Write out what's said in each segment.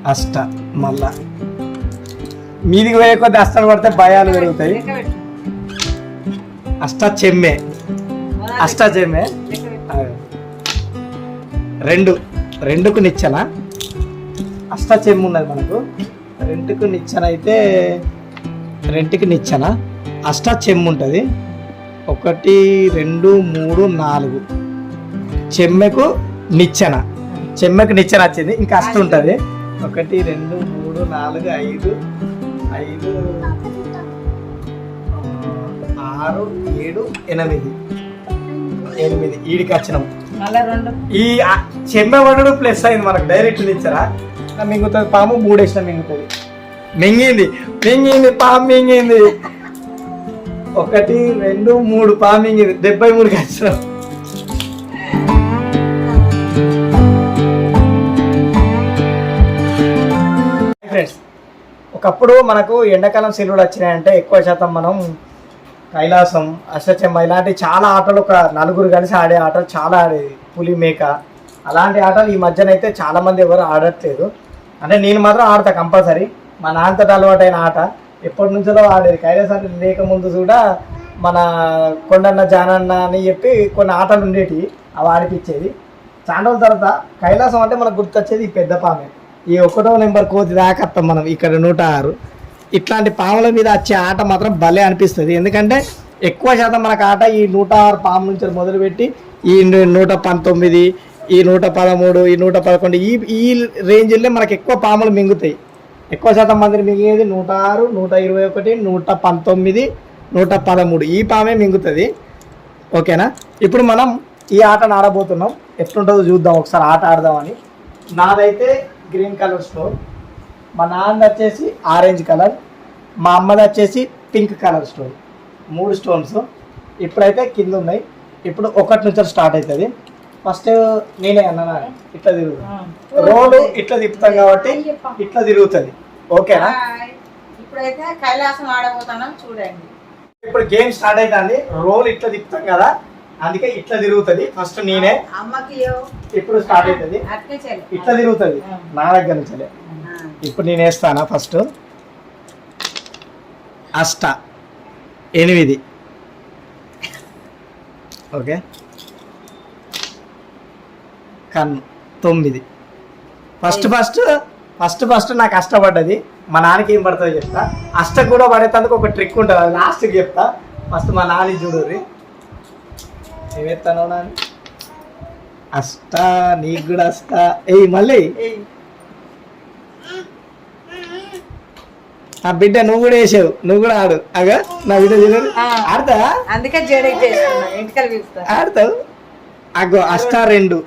అష్ట మళ్ళా మీదికి పోయే కొద్ది అష్టాలు పడితే భయాలు పెరుగుతాయి. అష్ట చెమ్మే రెండుకు నిచ్చెన. అష్ట చెమ్ము ఉన్నది మనకు. రెండుకు నిచ్చెన అయితే రెండుకి నిచ్చెన. అష్ట చెమ్ము ఉంటుంది. 1 2 3 4 చెమ్మెకు నిచ్చెన వచ్చింది. ఇంకా అష్ట ఉంటుంది. 1 2 3 4 5 5 6 7 8 ఈడికి వచ్చినాం. ఈ చెమ్మె వడడు ప్లస్ అయింది మనకు. డైరెక్ట్ నిచ్చెన మింగుతుంది. పాము 3 వేసిన మింగుతుంది. మింగింది పాము మింగింది. 1 2 3 పాము మింగింది. 73కి వచ్చినాం. ఫ్రెండ్స్, ఒకప్పుడు మనకు ఎండాకాలం సెలవులు వచ్చినాయంటే ఎక్కువ శాతం మనం కైలాసం, అష్టచెమ్మ ఇలాంటి చాలా ఆటలు, ఒక 4 కలిసి ఆడే ఆటలు చాలా ఆడేది. పులి మేక అలాంటి ఆటలు ఈ మధ్యన అయితే చాలా మంది ఎవరు ఆడట్లేదు. అంటే నేను మాత్రం ఆడతా కంపల్సరీ. మా నాన్నతో అలవాటైన ఆట ఎప్పటి నుంచో ఆడేది. కైలాసానికి లేకముందు కూడా మన కొండన్న జానన్న అని చెప్పి కొన్ని ఆటలు ఉండేటివి, అవి ఆడిపించేది. చాలా రోజుల తర్వాత కైలాసం అంటే మనకు గుర్తొచ్చేది ఈ పెద్ద పామే. ఈ 1వ నెంబర్ కోతి దాకత్తాం మనం. ఇక్కడ 106 ఇట్లాంటి పాముల మీద వచ్చే ఆట మాత్రం భలే అనిపిస్తుంది. ఎందుకంటే ఎక్కువ శాతం మనకు ఆట ఈ 106 పాము నుంచి మొదలుపెట్టి ఈ 119, ఈ 113, ఈ 111 ఈ రేంజ్లో మనకు ఎక్కువ పాములు మింగుతాయి. ఎక్కువ శాతం మందిని మింగేది 106, 121, 119, 113 ఈ పామే మింగుతుంది. ఓకేనా? ఇప్పుడు మనం ఈ ఆటను ఆడబోతున్నాం. ఎట్లుంటుందో చూద్దాం, ఒకసారి ఆట ఆడదామని. నాదైతే గ్రీన్ కలర్ స్టోన్, మా నాన్నది వచ్చేసి ఆరెంజ్ కలర్, మా అమ్మది వచ్చేసి పింక్ కలర్ స్టోన్. 3 స్టోన్స్ ఇప్పుడైతే కింద ఉన్నాయి. ఇప్పుడు 1 నుంచి స్టార్ట్ అవుతుంది. ఫస్ట్ నేనే అన్నా ఇట్లా తిరుగుతుంది. రోడ్డు ఇట్లా తిప్పుతాం కాబట్టి ఇట్లా తిరుగుతుంది. ఓకేనా? ఇప్పుడైతే కైలాసం ఆడబోతున్నాం చూడండి. ఇప్పుడు గేమ్ స్టార్ట్ అవుతుంది. రోల్ ఇట్లా తిప్పుతాం కదా, అందుకే ఇట్లా తిరుగుతుంది. ఫస్ట్ నేనే. ఇప్పుడు స్టార్ట్ అవుతుంది. ఇట్లా తిరుగుతుంది నా దగ్గర నుంచి. ఇప్పుడు నేను వేస్తానా. ఫస్ట్ అష్ట 8, ఓకే, కన్ను 9. ఫస్ట్ నాకు కష్టపడ్డది. మా నాన్నకి ఏం పడుతుందో చెప్తా. అష్ట కూడా పడేందుకు ఒక ట్రిక్ ఉంటుంది, అది లాస్ట్కి చెప్తా. ఫస్ట్ మా నాన్న చూడరు ఏమేస్తాను నాని. అష్ట నీకు కూడా అష్ట. మళ్ళీ ఆ బిడ్డ నువ్వు కూడా వేసావు, నువ్వు కూడా ఆడు. అగా నా బిడ్డ చూడరు ఆడతా, అందుకే ఆడతావు. అగో అష్ట 2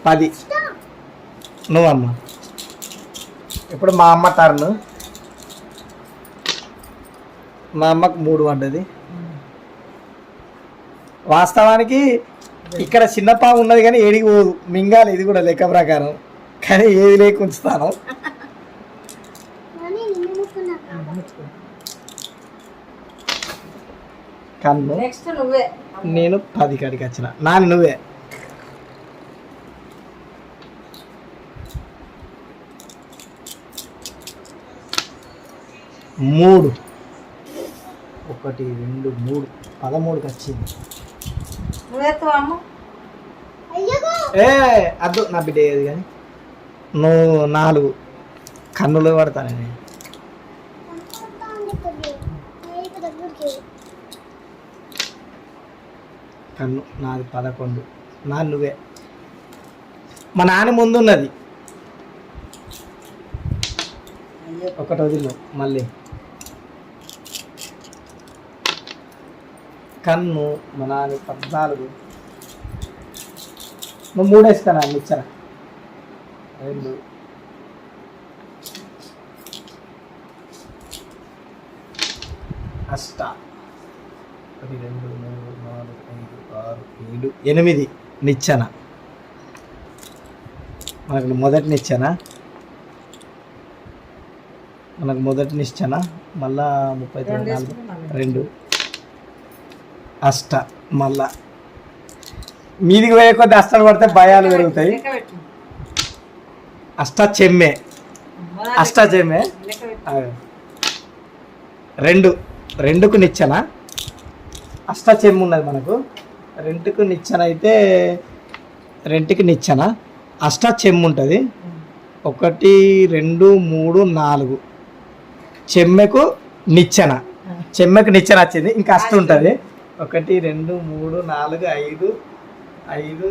10 నువ్వమ్మ. ఇప్పుడు మా అమ్మ టర్న్. మా అమ్మకు 3 పడ్డది. వాస్తవానికి ఇక్కడ చిన్న పాము ఉన్నది కానీ ఏడికి పోదు, మింగాలి. ఇది కూడా లెక్క ప్రకారం, కానీ ఏది లేక ఉంచుతాను. కన్ను నేను 10 కాడికి వచ్చిన. నాని నువ్వే. మూడు 1 2 3 13కి వచ్చింది. అద్దు నా బిడ్డ ఏది కానీ. నువ్వు 4 కన్నులు పడతానే. కన్ను నాది 11. నా నువ్వే. మా నాన్న ముందున్నది. 1 వదిలో మళ్ళీ కన్ను. మా నాన్న 14. నువ్వు 3 వేస్తానా ఇచ్చరా. 2 అష్ట 1 2 3 4 5 6 7 8 నిచ్చెన. మనకు మొదటి నిచ్చెన. మళ్ళా 32 2 అష్ట. మళ్ళా మీదికి పోయే కొద్ది అష్టాలు పడితే భయాలు పెరుగుతాయి. అష్ట చెమ్మే అష్టాచెమ్మే రెండుకు నిచ్చెన అష్టాచెమ్ము ఉన్నది మనకు. రెండుకు నిచ్చెన అయితే రెండుకి నిచ్చెన అష్టాచెమ్ము ఉంటుంది. 1 2 3 4 చెమ్మెకు నిచ్చెన వచ్చింది. ఇంకా అష్ట ఉంటుంది. 1 2 3 4 5 5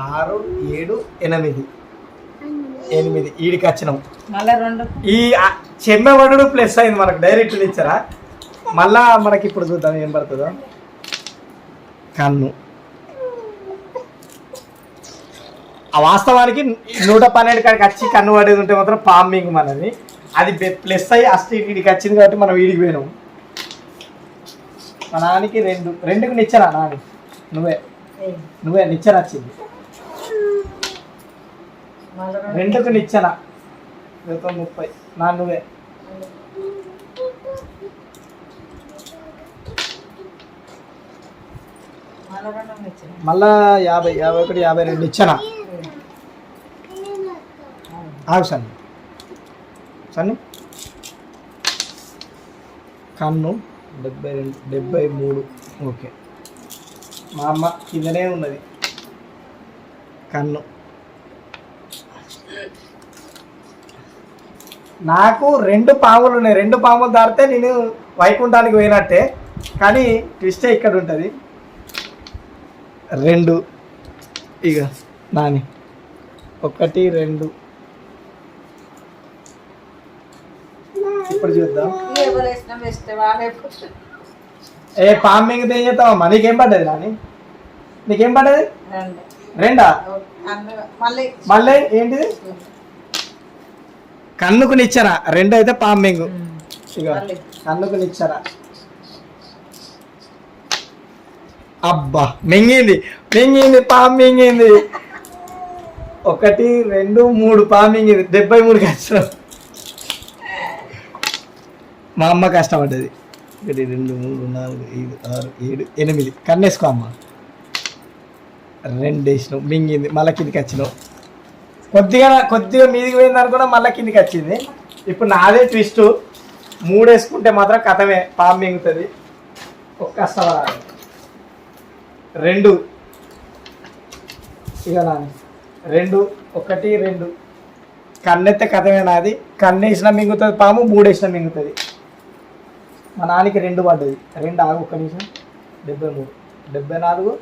6 7 8 ఈడికి వచ్చినాం. ఈ చెమ్మె వడుడు ప్లస్ అయింది మనకు డైరెక్ట్ నిచ్చెన. మళ్ళా మనకి ఇప్పుడు చూద్దాం ఏం పడుతుందో. కన్ను వాస్తవానికి 112 కాడికి వచ్చి కన్ను పడేది ఉంటే మాత్రం పాంబింగ్ మనది. అది ప్లస్ అయ్యి వీడికి వచ్చింది కాబట్టి మనం వీడికి పోయినాం. మా నాన్నకి రెండుకు నిచ్చెన. నాని నువ్వే నిచ్చెన వచ్చింది. 2కు నిచ్చెన 30 నా నువ్వే. మళ్ళా 50 51 52 నిచ్చెన. ఆగు సన్ని కన్ను 72 73. ఓకే, మా అమ్మ కిందనే ఉన్నది కన్ను. నాకు 2 పాములు ఉన్నాయి. 2 పాములు దాటితే నేను వైకుంఠానికి పోయినట్టే. కానీ ట్విస్టే ఇక్కడ ఉంటుంది. 2 ఇక నాని 1 2. ఇప్పుడు చూద్దాం. పాంబింగ్ ఏం చేస్తావమ్మా? నీకేం పడ్డది నాని? నీకేం పడ్డది? 2 మళ్ళీ ఏంటిది? కన్నుకు నిచ్చెన. 2 అయితే పాంబింగ్. ఇక కన్నుకు నిచ్చెన. అబ్బా మింగింది పాము మింగింది. 1 2 3 పాము మింగింది. 73 కష్టం. మా అమ్మ కష్టపడ్డది. 1 2 3 4 5 6 7 8 కన్నేసుకో అమ్మ. 2 వేసినావు మింగింది. మళ్ళీ కిందికి వచ్చినావు. కొద్దిగా మీదికి పోయింది అనుకున్నా, మళ్ళీ కిందికి వచ్చింది. ఇప్పుడు నాదే ట్విస్ట్. 3 వేసుకుంటే మాత్రం కథమే, పాము మింగుతుంది. కష్టపడాలి. 2 ఇక నాని 2 1 2 కన్నెత్తే కథమే నాది. కన్ను వేసినా మింగుతుంది పాము, 3 వేసినా మింగుతుంది. మా నాన్నకి 2 పడ్డది. 2 ఆగు 1 నిమిషం. 73 74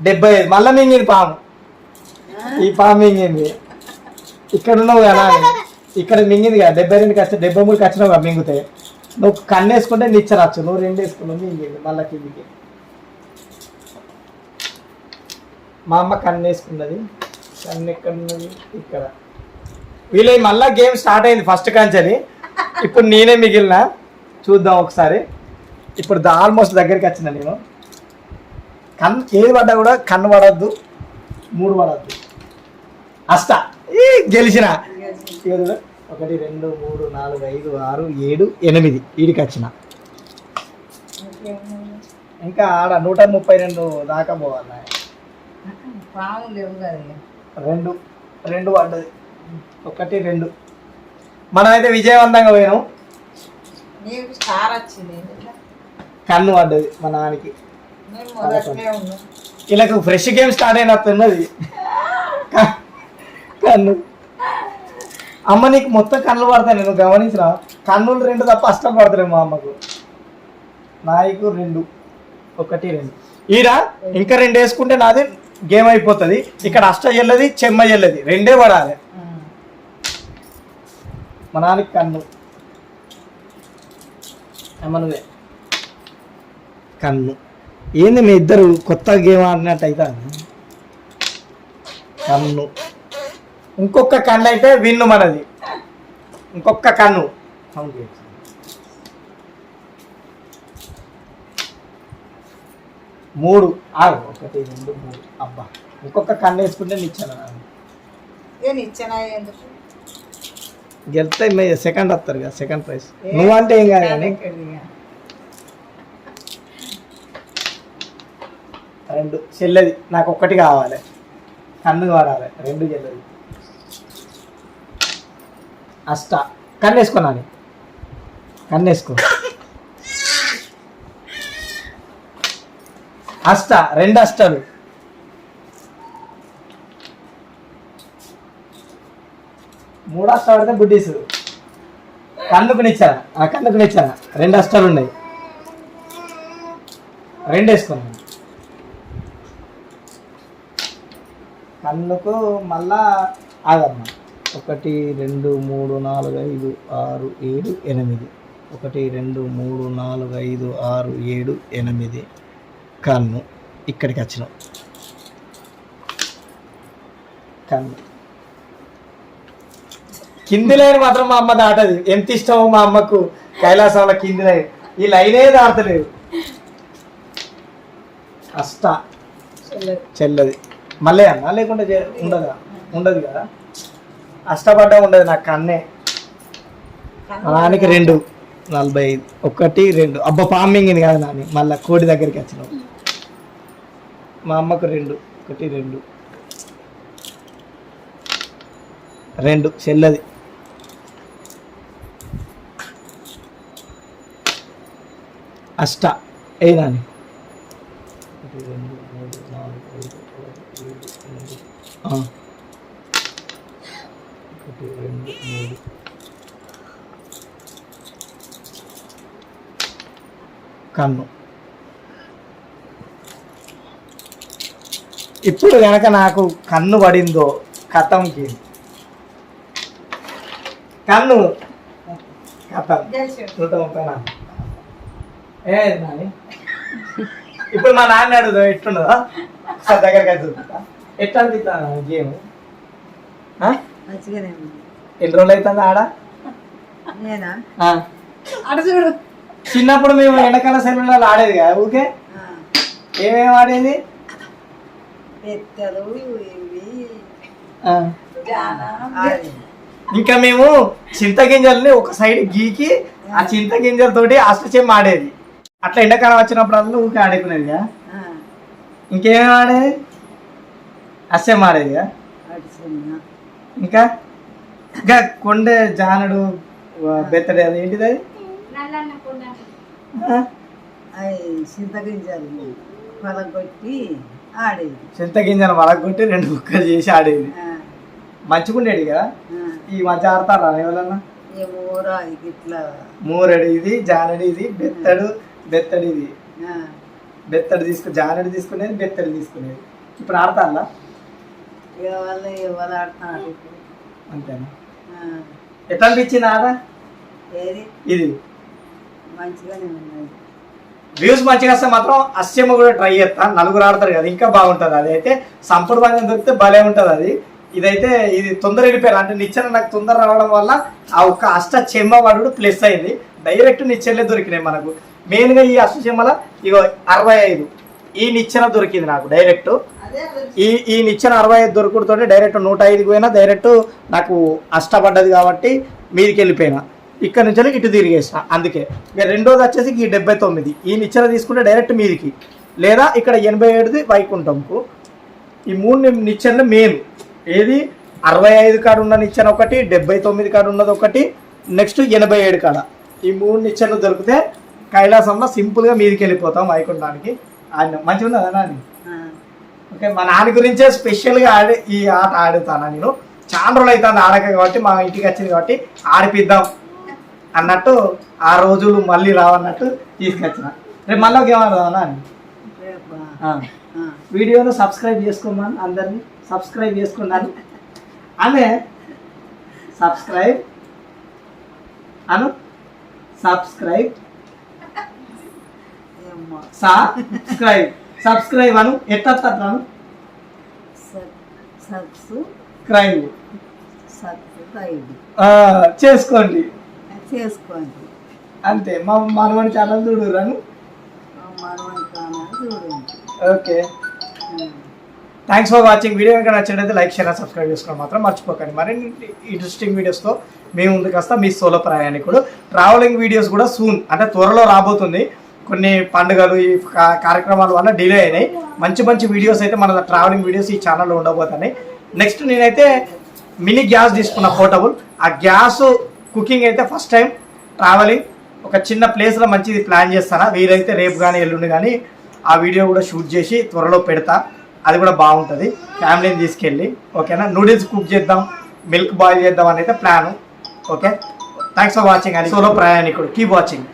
75 మళ్ళీ మింగింది పాము. ఈ పాము మింగింది. ఇక్కడ ఉన్నావు కదా, ఇక్కడ మింగింది కదా. 72కి వచ్చి 73కి వచ్చినావు కదా మింగుతాయి. నువ్వు కన్ను వేసుకుంటే నిచ్చరచ్చు. నువ్వు 2 వేసుకున్నావు మింగింది. మళ్ళీ కిందికి మా అమ్మ కన్ను వేసుకున్నది. కన్ను ఎక్కడ ఉన్నది? ఇక్కడ. వీళ్ళ మళ్ళీ గేమ్ స్టార్ట్ అయింది ఫస్ట్ కంచెని. ఇప్పుడు నేనే మిగిలిన. చూద్దాం ఒకసారి. ఇప్పుడు ఆల్మోస్ట్ దగ్గరికి వచ్చిన నేను. కన్ను ఏది పడ్డా కూడా కన్ను పడద్దు, 3 పడద్దు. అష్ట గెలిచిన. 1 2 3 4 5 6 7 8 వీడికి వచ్చిన. ఇంకా ఆడ 132 దాకా పోవాలి. 2 పడ్డది. 1 2 మనమైతే విజయవంతంగా పోయినాం. కన్ను పడ్డది మా నాన్నకి. వీళ్ళకు ఫ్రెష్ గేమ్ స్టార్ట్ అయినట్టున్నది. కన్ను అమ్మ నీకు మొత్తం కన్నులు పడతాయి. నేను గమనించిన కన్నులు 2 తప్ప అష్టం పడతాయి మా అమ్మకు. నాయకు 2 1 2 ఈడ ఇంకా 2 వేసుకుంటే నాది గేమ్ అయిపోతుంది. ఇక్కడ అష్ట చెల్లది, చెమ్మ చెల్లది, 2 పడాలి. మా నాన్నకి కన్ను. అమ్మనువే కన్ను. ఏంది మీ ఇద్దరు కొత్త గేమ్ ఆడినట్టు అయితే? కన్ను. ఇంకొక కన్ను అయితే విన్ను మనది. ఇంకొక కన్ను. 3 1 2 3. అబ్బా ఇంకొక కన్ను వేసుకుంటే నిచ్చాను. గెలితే సెకండ్ వస్తారు కదా, సెకండ్ ప్రైజ్. నువ్వంటే ఏం కాదు కానీ 2 చెల్లది. నాకు 1 కావాలి. కన్ను వాడాలి. 2 చెల్లది. అష్ట కన్నేసుకోనాలి, కన్నేసుకో. అష్ట, 2 అష్టాలు, 3 అష్టాలు పడితే బుడ్డీసు. కన్నుకు నిచ్చారా, కన్నుకు నిచ్చారా, 2 అష్టాలు ఉన్నాయి, 2 వేసుకున్నాను. కన్నుకు మళ్ళా ఆగమ్మా. 1 2 3 4 5 6 7 8. 1 2 3 4 5 6 7 8. కన్ను ఇక్కడికి వచ్చినాం. కన్ను కింది లైన్ మాత్రం మా అమ్మ దాటది. ఎంత ఇష్టమో మా అమ్మకు కైలాసంలో కింది లైన్, ఈ లైనే దాటలేదు. అష్ట చెల్లది మళ్ళీ అన్న, లేకుంటే ఉండదా? ఉండదు కదా, అష్టపడ్డా ఉండదు నాకు. కన్నే నానికి 2 45. 1 2. అబ్బా పామింగింది కదా నాని, మళ్ళీ కోడి దగ్గరికి వచ్చినాం. మా అమ్మకు 2 1 2 2 చెల్లది. అష్ట ఏ నాని 1 2 3 4 5 6 7 8. 1 2 3. కన్ను. ఇప్పుడు కనుక నాకు కన్ను పడిందో కథంకి, కన్ను కథం 134. ఏ నాని ఇప్పుడు మా నాన్న అడుగుదా ఎట్లున్నదా సార్ దగ్గరికి అయితే ఎట్లా అనిపిస్తా గేమ్? ఎన్ని రోజులు అవుతుంది ఆడ? చిన్నప్పుడు మేము ఎండాకాల సెలవులలో ఆడేది కదా ఊకే. ఏమేమి ఆడేది? ఇంకా మేము చింతగింజల్ని ఒక సైడ్ గీకి ఆ చింతగింజలతోటి అష్టచెమ్మ ఆడేది. అట్లా ఎండాకాలం వచ్చినప్పుడు అందులో ఊకే ఆడుకునేది కదా. ఇంకేమేమి ఆడేది? అష్టచెమ్మ ఆడేది కదా. ఇంకా ఇంకా కొండే జానుడు బెత్తడి, అది ఏంటిది? అది చింతగింజలు పలగొట్టి ఆడేది. చింతగింజలు వలగొట్టి 2 ముక్కలు చేసి ఆడేది. మంచిగుండేది కదా. ఈ మధ్య ఆడతారా ఎవరన్నా? మూరెడు ఇది, జానడి ఇది, బెత్తడి ఇది. బెత్తడి జానడి తీసుకునేది, బెత్తడి తీసుకునేది. ఇప్పుడు ఆడతారా? అంతేనా? ఎట్లా అనిపించింది ఆడ? ఇది మంచిగానే ఉన్నది. వ్యూస్ మంచిగా వస్తే మాత్రం అష్టమ కూడా ట్రై చేస్తా. 4 ఆడతారు కదా, ఇంకా బాగుంటుంది. అది అయితే సంపూర్ణ బంధం దొరికితే భలే ఉంటుంది అది. ఇదైతే ఇది తొందర వెళ్ళిపోయారు అంటే నిచ్చెన నాకు తొందర రావడం వల్ల ఆ ఒక్క అష్ట చెమ్మ వాడు ప్లస్ అయింది. డైరెక్ట్ నిచ్చెనలే దొరికినాయి మనకు. మెయిన్గా ఈ అష్ట చెమ్మల ఇగో 65 ఈ నిచ్చెన దొరికింది నాకు డైరెక్ట్. ఈ నిచ్చెన 65 దొరుకుడుతో డైరెక్ట్ 105కి పోయినా డైరెక్ట్ నాకు అష్టపడ్డది కాబట్టి మీదికి వెళ్ళిపోయినా. ఇక్కడ నుంచి ఇటు తిరిగేసిన. అందుకే ఇక రెండోది వచ్చేసి ఈ 79 ఈ నిచ్చెన తీసుకుంటే డైరెక్ట్ మీదికి, లేదా ఇక్కడ 87ది వైకుంఠంకు. ఈ 3 నిచ్చెనలు మెయిన్. ఏది 65 కాడ ఉన్న నిచ్చెన ఒకటి, 79 కాడ ఉన్నది ఒకటి, నెక్స్ట్ 87 కాడ. ఈ 3 నిచ్చెనలు దొరికితే కైలాసంలో సింపుల్గా మీదికి వెళ్ళిపోతాం వైకుంఠానికి. ఆయన మంచిగా ఉన్నదా నాని? ఓకే, మా నాన్న గురించే స్పెషల్గా ఈ ఆట ఆడుతాను నేను. చాలా రోజులు అవుతుంది ఆడక కాబట్టి, మా ఇంటికి వచ్చింది కాబట్టి ఆడిపిద్దాం అన్నట్టు ఆ రోజులు మళ్ళీ రావన్నట్టు తీసుకొచ్చిన. రేపు మళ్ళీ ఒక ఏమన్నా వీడియోను సబ్స్క్రైబ్ చేసుకోమని అందరినీ సబ్స్క్రైబ్ చేసుకున్నాను. ఆమె సబ్స్క్రైబ్ అను, సబ్స్క్రైబ్ సబ్స్క్రైబ్ అను. ఎట్టాను చేసుకోండి అంతే. మా మనవని ఛానల్ చూడురాను. Okay, thanks for watching. Video కనుక నచ్చినట్లయితే లైక్, షేర్, సబ్స్క్రైబ్ చేసుకోవడం మాత్రం మర్చిపోకండి. మరిన్ని ఇంట్రెస్టింగ్ వీడియోస్తో మేము ముందుకు వస్తాం. మీ సోలో ప్రయాణికుడు ట్రావెలింగ్ వీడియోస్ కూడా సూన్ అంటే త్వరలో రాబోతుంది. కొన్ని పండుగలు ఈ కార్యక్రమాల వల్ల డిలే అయినాయి. మంచి మంచి వీడియోస్ అయితే మన ట్రావెలింగ్ వీడియోస్ ఈ ఛానల్లో ఉండబోతున్నాయి. నెక్స్ట్ నేనైతే మినీ గ్యాస్ తీసుకున్న పోర్టబుల్, ఆ గ్యాస్ కుకింగ్ అయితే ఫస్ట్ టైం ట్రావెలింగ్ ఒక చిన్న ప్లేస్లో మంచిది ప్లాన్ చేస్తాను. వీలైతే రేపు కానీ ఎల్లుండి కానీ ఆ వీడియో కూడా షూట్ చేసి త్వరలో పెడతా. అది కూడా బాగుంటుంది ఫ్యామిలీని తీసుకెళ్ళి. ఓకేనా, నూడిల్స్ కుక్ చేద్దాం, మిల్క్ బాయిల్ చేద్దాం అని అయితే plan. Okay, thanks for watching. అని సోలో ప్రయాణికుడు, కీప్ వాచింగ్.